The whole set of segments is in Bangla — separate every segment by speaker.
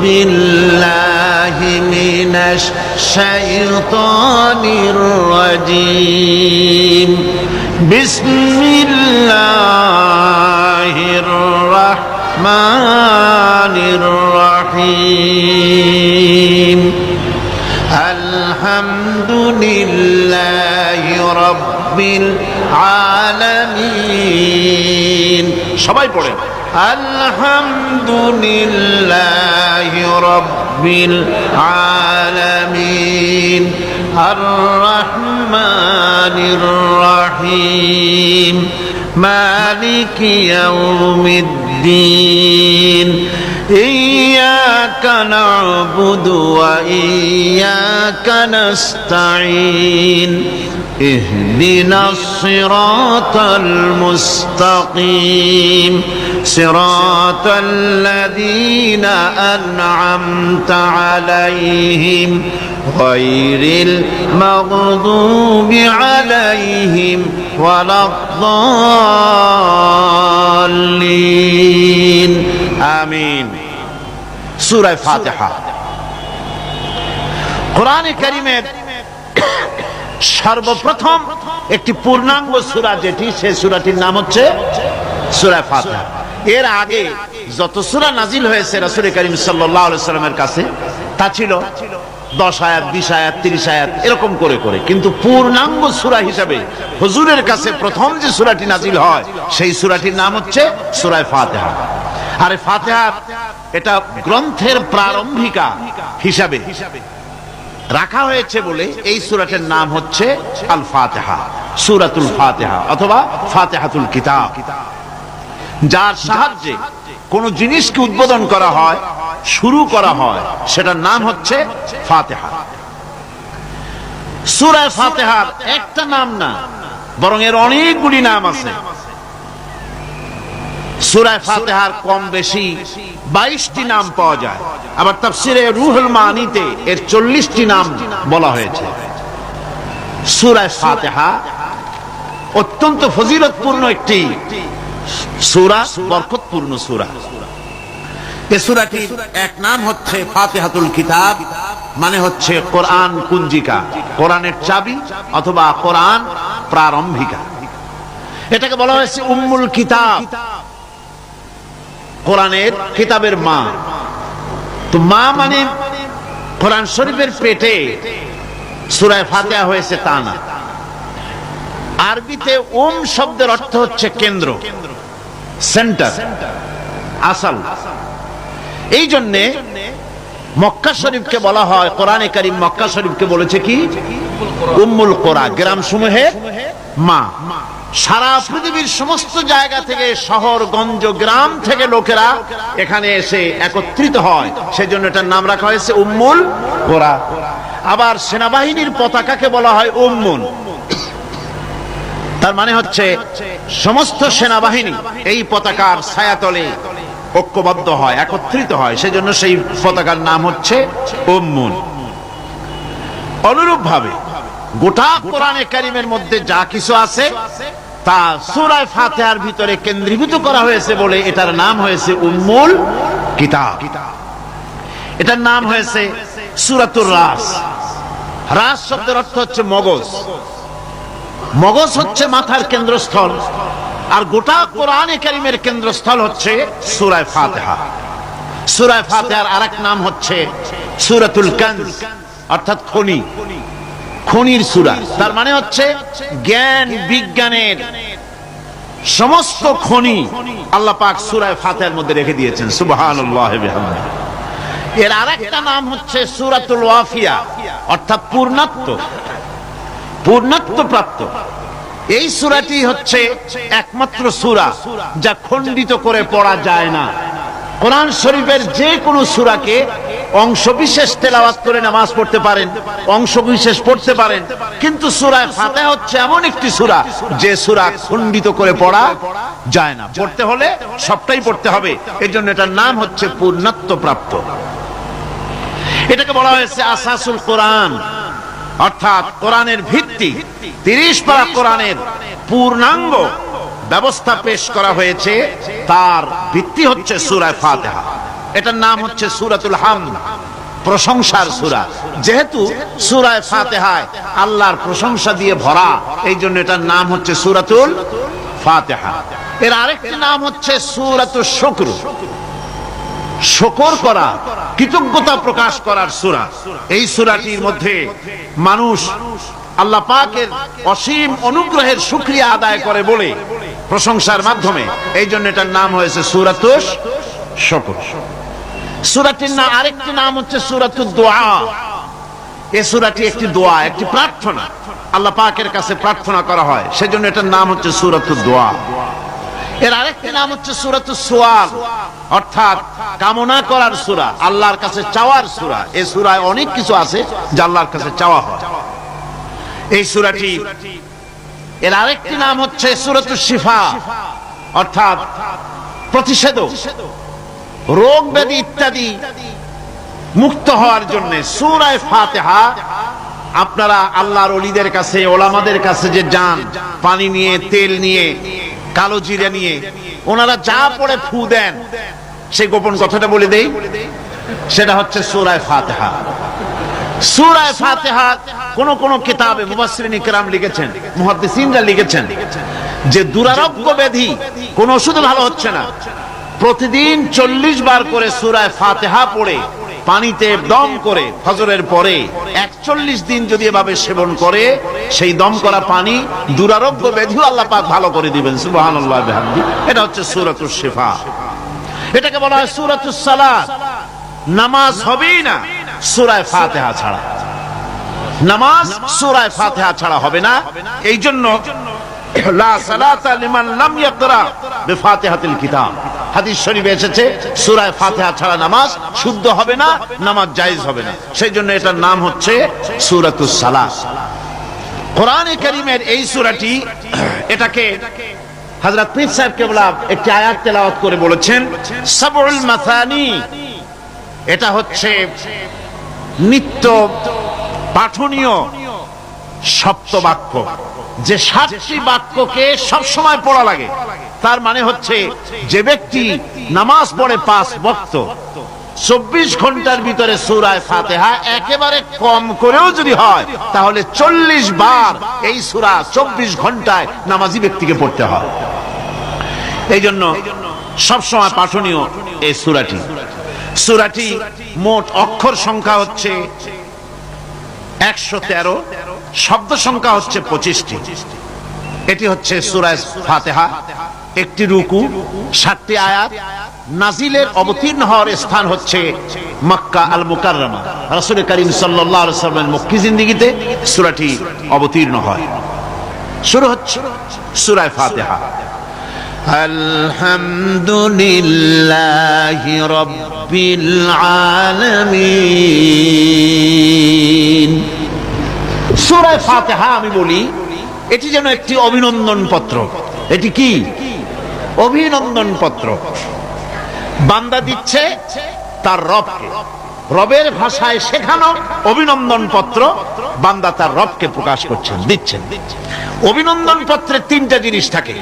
Speaker 1: বিল্লাহি মিনাশ শাইতানির রাজীম। বিসমিল্লাহির রাহমানির রাহিম। আলহামদুলিল্লাহি রাব্বিল আলামিন। সবাই পড়েন আলহামদুলিল্লাহি রাব্বিল আলামিন আর রহমানির রহিম মালিকি ইয়াউমিদ্দিন। ইয়্যাকা না'বুদু ওয়া ইয়্যাকা নাস্তাঈন। ইহদিনাস সিরাতাল মুস্তাকিম সিরাতাল লাযীনা আন'আমতা আলাইহিম গায়রিল মাগদুবি আলাইহিম ওয়ালাদ-দাল্লিন। আমিন। সূরা ফাতিহা কোরআনে কারীমের সর্বপ্রথম একটি পূর্ণাঙ্গ সূরা, যেটি সেই সূরাটির নাম হচ্ছে সূরা ফাতিহা। এর আগে যত সূরা নাজিল হয়েছে রাসূল করিম সাল্লাল্লাহু আলাইহি ওয়াসাল্লামের কাছে তা ছিল 10 আয়াত, 20 আয়াত, 30 আয়াত এরকম করে করে, কিন্তু পূর্ণাঙ্গ সূরা হিসাবে হুজুরের কাছে প্রথম যে সূরাটি নাজিল হয় সেই সূরাটির নাম হচ্ছে সূরা ফাতিহা। আর ফাতিহা এটা গ্রন্থের প্রারম্ভিকা হিসাবে রাখা হয়েছে বলে এই সূরাটির নাম হচ্ছে আল ফাতিহা, সূরাতুল ফাতিহা অথবা ফাতিহাতুল কিতাব, যার সাহায্যে কোন জিনিসকে উদ্বোধন করা হয়, শুরু করা হয়, সেটার নাম হচ্ছে ফাতিহা। সূরা ফাতিহার একটা নাম না, বরং এর অনেকগুলি নাম আছে। সূরা ফাতিহার কম বেশি 22টি নাম পাওয়া যায়, আবার তাফসিরে রুহুল মানিতে এর 40টি নাম বলা হয়েছে। সূরা ফাতিহা অত্যন্ত ফজিলতপূর্ণ একটি সূরা, বরকতপূর্ণ সূরা। এই সূরাটির এক নাম হচ্ছে ফাতিহাতুল কিতাব, মানে হচ্ছে কোরআন কুঞ্জিকা, কোরআনের চাবি অথবা কোরআন প্রারম্ভিকা। এটাকে বলা হয়েছে উম্মুল কিতাব, কোরআনের কিতাবের মা। তো মা মানে কোরআন শরীফের পেটে সূরা ফাতিহা হয়েছে তা না। আরবিতে শব্দের অর্থ হচ্ছে কেন্দ্র, সেন্টার, আসল। এই জন্যে মক্কা শরীফকে বলা হয়, কোরআনে কারীম মক্কা শরীফকে বলেছে কি উম্মুল কোরা, গ্রাম সমূহের মা। সারা পৃথিবীর সমস্ত জায়গা থেকে, শহর গঞ্জ গ্রাম থেকে লোকেরা এখানে এসে একত্রিত হয়, সেজন্য এটার নাম রাখা হয়েছে উম্মুল কোরা। আবার সেনাবাহিনীর পতাকাকে বলা হয় উম্মুন, তার মানে হচ্ছে সমস্ত সেনাবাহিনী এই পতাকার ছায়াতলে ঐক্যবদ্ধ হয়, একত্রিত হয়, সেজন্য সেই পতাকার নাম হচ্ছে উম্মুন। অনুরূপ ভাবে গোটা কোরআনে কারীমের মধ্যে যা কিছু আছে তা সূরা ফাতিহার ভিতরে কেন্দ্রীভূত করা হয়েছে বলে এটার নাম হয়েছে উম্মুল কিতাব। এটার নাম হয়েছে সূরাতুর রাস। রাস শব্দের অর্থ হচ্ছে মগজ। মগজ হচ্ছে মাথার কেন্দ্রস্থল, আর গোটা কোরআনে কারীমের কেন্দ্রস্থল হচ্ছে সূরা ফাতিহা। সূরা ফাতিহার আরেক নাম হচ্ছে সূরাতুল কানজ, অর্থাৎ খনি, খনির সূরা। তার মানে হচ্ছে জ্ঞান বিজ্ঞানের সমস্ত খনি আল্লাহ পাক সূরা ফাতিহার মধ্যে রেখে দিয়েছেন। সুবহানাল্লাহি ওয়া বিহামদিহি। এর আরেকটা নাম হচ্ছে সূরাতুল ওয়াফিয়া, অর্থাৎ পূর্ণত্ব, পূর্ণত্ব প্রাপ্ত। এই সূরাটি হচ্ছে একমাত্র সূরা যা খণ্ডিত করে পড়া যায় না। কোরআন শরীফের যে কোনো সূরাকে অংশবিশেষ তেলাওয়াত করে নামাজ পড়তে পারেন, অংশবিশেষ পড়তে পারেন, কিন্তু সূরা ফাতিহা হচ্ছে এমন একটি সূরা যে সূরা খণ্ডিত করে পড়া যায় না। পড়তে হলে সবটাই পড়তে হবে, এজন্য এটার নাম হচ্ছে পূর্ণত্ব প্রাপ্ত। এটাকে বলা হয়েছে আসাসুল কোরআন, অর্থাৎ কোরআনের ভিত্তি। 30 পারা কোরআনের পূর্ণাঙ্গ ব্যবস্থা পেশ করা হয়েছে, তার ভিত্তি হচ্ছে সূরা ফাতিহা। এটার নাম হচ্ছে সূরাতুল হামদ, প্রশংসার সূরা। যেহেতু সূরা ফাতিহায় আল্লাহর প্রশংসা দিয়ে ভরা, এই জন্য এটার নাম হচ্ছে সূরাতুল ফাতিহা। এর আরেকটি নাম হচ্ছে সূরাতুশ শুকর, শুকর করা, কৃতজ্ঞতা প্রকাশ করার সূরা। এই সূরাটির মধ্যে মানুষ আল্লাহ পাকের অসীম অনুগ্রহের শুকরিয়া আদায় করে বলে প্রশংসার মাধ্যমে, এই জন্য এটার নাম হয়েছে সূরাতুশ শুকর। সূরাটির নাম আরেকটি নাম হচ্ছে সূরাতুদ দুআ। এই সূরাটি একটি দোয়া, একটি প্রার্থনা, আল্লাহ পাকের কাছে প্রার্থনা করা হয়, সেজন্য এটার নাম হচ্ছে সূরাতুদ দুআ। এর আরেকটি নাম হচ্ছে সূরাতুস সুআল, অর্থাৎ কামনা করার সূরা, আল্লাহর কাছে চাওয়ার সূরা। এই সূরায় অনেক কিছু আছে যা আল্লাহর কাছে চাওয়া হয়। এই সূরাটি, এর আরেকটি নাম হচ্ছে সূরাতুশ শিফা, অর্থাৎ প্রতিষেধক, রোগ ব্যাধি ইত্যাদি মুক্ত হওয়ার জন্য। সূরা ফাতিহা আপনারা আল্লাহর ওলিদের কাছে, ওলামাদের কাছে যে যান, পানি নিয়ে, তেল নিয়ে, কালো জিরা নিয়ে, ওনারা যা পড়ে ফু দেন, সেই গোপন কথাটা বলে দেই, সেটা হচ্ছে সূরা ফাতিহা। সূরা ফাতিহা কোন কিতাবে মুফাসসিরিন ইকরাম লিখেছেন, মুহাদ্দিসিনরা লিখেছেন যে দুরারোগ্য ব্যাধি, কোন ওষুধ ভালো হচ্ছে না, প্রতিদিন 40 বার করে সূরা ফাতিহা পড়ে পানিতে দম করে ফজরের পরে 41 দিন যদি এভাবে সেবন করে, সেই দম করা পানি দুরারোগ্য ব্যাধিও আল্লাহ পাক ভালো করে দিবেন। সুবহানাল্লাহ বিহামদি। এটা হচ্ছে সূরাতুশ শিফা। এটাকে বলা হয় সূরাতুস সালাত। নামাজ হবেই না সূরা ফাতিহা ছাড়া, নামাজ সূরা ফাতিহা ছাড়া হবে না। এই জন্য লা সালাতা লিমান লাম ইয়াকরা বিফাতিহাতিল কিতাব, হাদিস শরীফে এসেছে সূরা ফাতিহা ছাড়া নামাজ শুদ্ধ হবে না, নামাজ জায়েজ হবে না। সেই জন্য এটার নাম হচ্ছে সূরাতুস সালাত। কোরআনে কারীমের এই সূরাটি, এটাকে হযরত পীর সাহেব কেবলা একটি আয়াত তেলাওয়াত করে বলেছেন সাবউল মাসানি। এটা হচ্ছে নিত্য পাঠনীয় সপ্তবাক্য, যে 7টি বাক্যকে সব সময় পড়া লাগে। তার মানে হচ্ছে যে ব্যক্তি নামাজ পড়ে 5 ওয়াক্ত, 24 ঘন্টার ভিতরে সূরা ফাতিহা একেবারে কম করেও যদি হয়, তাহলে 40 বার এই সূরা 24 ঘন্টায় নামাজি ব্যক্তিকে পড়তে হয়। এই জন্য সবসময় পাঠনীয় এই সূরাটি। সূরাটি মোট অক্ষর সংখ্যা হচ্ছে 113, শব্দ সংখ্যা হচ্ছে 25টি। এটি হচ্ছে সূরা ফাতিহা। একটি রুকু, 7টি আয়াত। নাজিলের অবতীর্ণ হওয়ার স্থান হচ্ছে মক্কা আল মুকাররমা। রাসূল করিম সাল্লাল্লাহু আলাইহি ওয়াসাল্লামের মক্কি জিন্দেগিতে সূরাটি অবতীর্ণ হয়। শুরু হচ্ছে সূরা ফাতিহা। আলহামদুলিল্লাহি রাব্বিল আলামিন। সূরা ফাতিহা আমি বলি এটি যেন একটি অভিনন্দন পত্র। এটি কি? অভিনন্দন পত্র। বান্দা দিচ্ছে তার রবকে, রবের ভাষায় শেখানো অভিনন্দন পত্র বান্দা তার রবকে প্রকাশ করছেন, দিচ্ছেন। অভিনন্দন পত্রে 3টা জিনিস থাকে,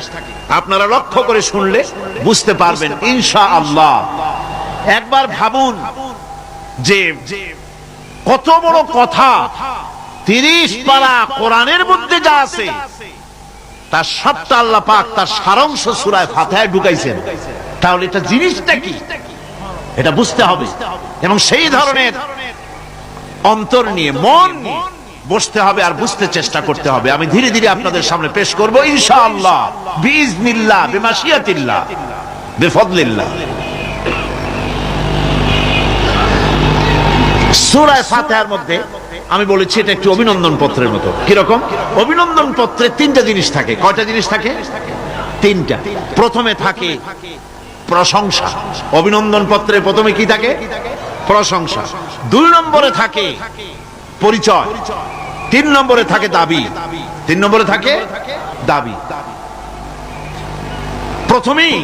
Speaker 1: আপনারা লক্ষ্য করে শুনলে বুঝতে পারবেন ইনশাআল্লাহ। একবার ভাবুন যে কত বড় কথা, 30 পারা কোরআনের মধ্যে যা আছে তার সবটা আল্লাহ পাক তার সারাংশ সূরা ফাতিহায় ঢুকাইছেন। তাহলে এটা জিনিসটা কি, এটা বুঝতে হবে এবং সেই ধরনের অন্তর নিয়ে, মন নিয়ে বসতে হবে আর বুঝতে চেষ্টা করতে হবে। আমি ধীরে ধীরে আপনাদের সামনে পেশ করব ইনশাআল্লাহ, বিইজনিল্লাহ, বিমাশিয়াতিল্লাহ, বিফদলিল্লাহ। সূরা ফাতিহার মধ্যে আমি বলেছি এটা একটি অভিনন্দন পত্রের মতো। কিরকম? অভিনন্দন পত্রে 3টা জিনিস থাকে। কয়টা জিনিস থাকে? 3টা। প্রথমে থাকে প্রশংসা। অভিনন্দন পত্রে প্রথমে কি থাকে? প্রশংসা। 2 নম্বরে থাকে পরিচয়। 3 নম্বরে থাকে দাবি। 3 নম্বরে থাকে দাবি। প্রথমেই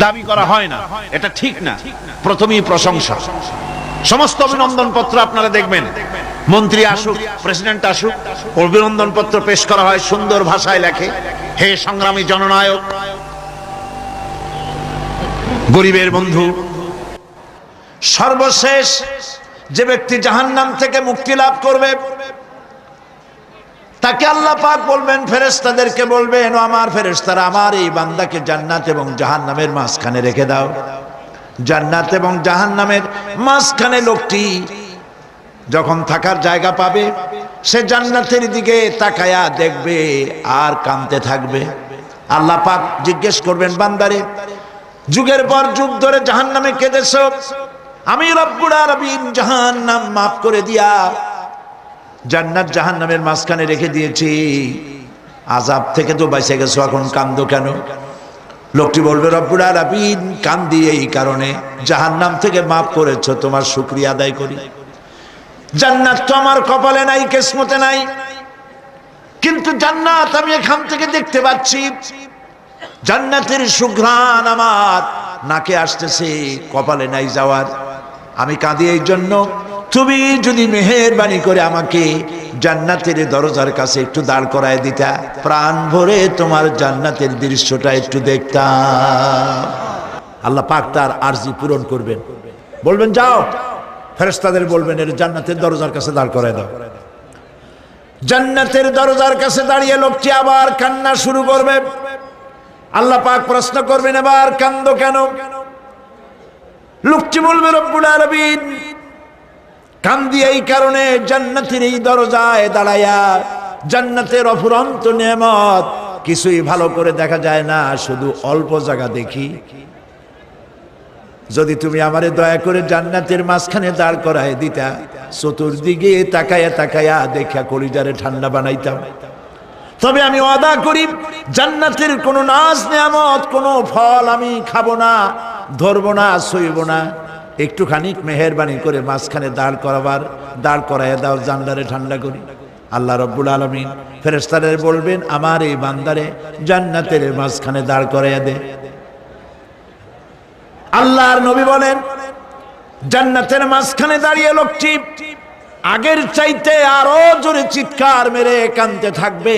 Speaker 1: দাবি করা হয় না, এটা ঠিক না। প্রথমেই প্রশংসা। সমস্ত অভিনন্দন পত্র আপনারা দেখবেন, মন্ত্রী আসুক, প্রেসিডেন্ট আসুক, অভিনন্দন পত্র পেশ করা হয়, সুন্দর ভাষায় লেখে, হে সংগ্রামী জননায়ক, গরিবের বন্ধু, সর্বশেষ যে ব্যক্তি জাহান্নাম থেকে মুক্তি লাভ করবে তাকে আল্লাহ পাক বলবেন, ফেরেশতাদেরকে বলবেন, ও আমার ফেরেশতারা, আমার এই বান্দাকে জান্নাত এবং জাহান্নামের মাঝখানে রেখে দাও। জান্নাত এবং জাহান্নামের মাঝখানে লোকটি যখন থাকার জায়গা পাবে, সে জান্নাতের দিকে তাকায়া দেখবে আর কাঁদতে থাকবে। আল্লাহ পাক জিজ্ঞেস করবেন, বান্দারে, যুগের পর যুগ ধরে জাহান্নামে কেঁদেছো, আমি রব্বুল আলামিন জাহান্নাম মাফ করে দিয়া জান্নাত জাহান্নামের মাঝখানে রেখে দিয়েছি, আযাব থেকে তো বেঁচে গেছো, এখন কান্দো কেন? লোকটি বলবে, রব্বুল আলামিন কান্দি এই কারণে, জাহান্নাম থেকে মাফ করেছো, তোমার শুকরিয়া আদায় করি। জান্নাত তো আমার কপালে নাই, কিসমতে নাই, কিন্তু জান্নাত আমি এখান থেকে দেখতে পাচ্ছি, জান্নাতের সুঘ্রাণ আমার নাকে আসতেছে, কপালে নাই যাওয়ার। আমি কাঁদি এই জন্য, তুমি যদি মেহেরবানি করে আমাকে জান্নাতের দরজার কাছে একটু দাঁড় করায় দিতা, প্রাণ ভরে তোমার জান্নাতের দৃশ্যটা একটু দেখতাম। আল্লাহ পাক তার আরজি পূরণ করবেন, বলবেন যাও, ফেরেশতাদের বলবেন এর জান্নাতের দরজার কাছে দাঁড় করায় দাও। জান্নাতের দরজার কাছে দাঁড়িয়ে লোকটি আবার কান্না শুরু করবে। আল্লাহ পাক প্রশ্ন করবেন, এবার কান্দো কেন? লোকটি বলবে, রব্বুল আলামিন কান্দি এই কারণে, জান্নাতের এই দরজায় দাঁড়ায়া জান্নাতের অফুরন্ত নেয়ামত কিছুই ভালো করে দেখা যায় না, শুধু অল্প জায়গা দেখি। যদি তুমি আমারে দয়া করে জান্নাতের মাঝখানে দাঁড় করায় দিতা, চতুর্দিকে তাকায়া তাকায়া দেখা কলিজারে ঠান্ডা বানাইতাম। তবে আমি ওয়াদা করি, জান্নাতের কোনো নাজ নেয়ামত, কোনো ফল আমি খাবো না, ধরবো না, সইব না। একটুখানি মেহেরবানি করে মাঝখানে দাঁড় করাইয়া দাও, জান্নারে ঠান্ডা করি। আল্লাহ রব্বুল আলামিন ফেরেশতাদের বলবেন, আমার এই বান্দারে জান্নাতের মাঝখানে দাঁড় করাইয়া দে। আল্লাহর নবী বলেন, জান্নাতের মাঝখানে দাঁড়িয়ে লোকটি আগের চাইতে আরো জোরে চিৎকার মেরে কাঁদতে থাকবে।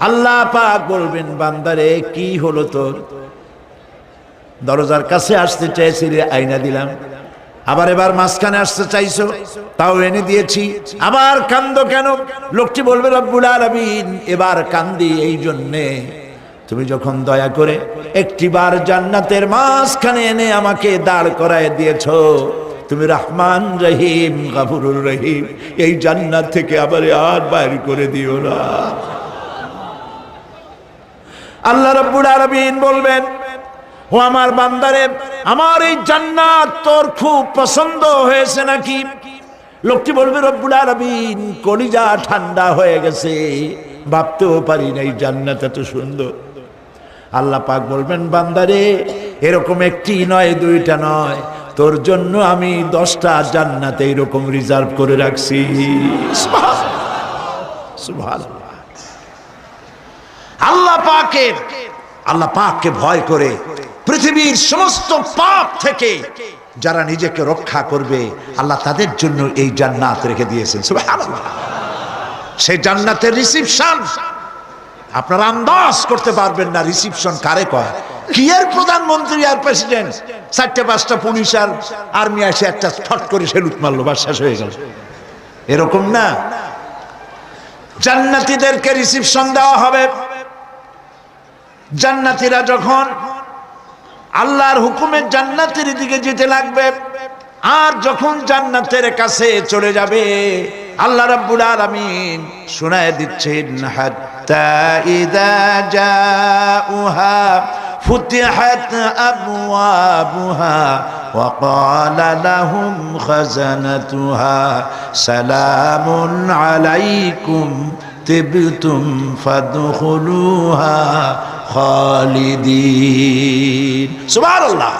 Speaker 1: আল্লাহ পাক বলবেন, বান্দারে কি হলো তোর? দরজার কাছে আসতে চাইছিলে, আইনা দিলাম। আবার এবার মাঝখানে আসতে চাইছো, তাও এনে দিয়েছি, আবার কান্দো কেন? লোকটি বলবে, রব্বুল আলামিন এবার কান্দি এই জন্যে, তুমি যখন দয়া করে একটিবার জান্নাতের মাঝখানে এনে আমাকে দাঁড় করায় দিয়েছো, তুমি রহমান রহিম গফুরুর রহিম, এই জান্নাত থেকে আবার আর বাইর করে দিও না। আল্লাহ রাব্বুল আলামিন বলবেন, ও আমার বান্দারে, আমার এই জান্নাত তোর খুব পছন্দ হয়েছে নাকি? লোকটি বলবে, রব্বুল আলামিন কলিজা ঠান্ডা হয়ে গেছে, ভাবতেও পারি না এই জান্নাত এত সুন্দর। আল্লাহ পাক বলবেন, বান্দারে এরকম একটি নয়, দুইটা নয়, তোর জন্য আমি 10টা জান্নাত এইরকম রিজার্ভ করে রাখছি। সুবহানাল্লাহ। আল্লাহ পাককে ভয় করে পৃথিবীর সমস্ত পাপ থেকে যারা নিজেকে রক্ষা করবে, আল্লাহ তাদের জন্য এই জান্নাত রেখে দিয়েছেন। সুবহানাল্লাহ। সেই জান্নাতের রিসিপশন আপনারা আন্দাজ করতে পারবেন না, রিসিপশন কারে কয়। কি এর প্রধানমন্ত্রী আর প্রেসিডেন্ট, 4-5টা পুলিশ আর আর্মি এসে একটা ফট করে সেলুট মারলো, বাস শেষ হয়ে গেল, এরকম না। জান্নাতীদেরকে রিসিপশন দেওয়া হবে। জান্নাতীরা যখন আল্লাহর হুকুমে জান্নাতের দিকে যেতে লাগবে, আর যখন জান্নাতের কাছে চলে যাবে, আল্লাহ রাব্বুল আলামিন শোনায় দিচ্ছেন, হাত্তা ইযা জাউহা ফুতিহাত আবওয়াবুহা ওয়া ক্বালা লাহুম খাজানাতুহা সালামুন আলাইকুম তিবতুম ফাদখুলুহা খালিদিন। সুবহানাল্লাহ।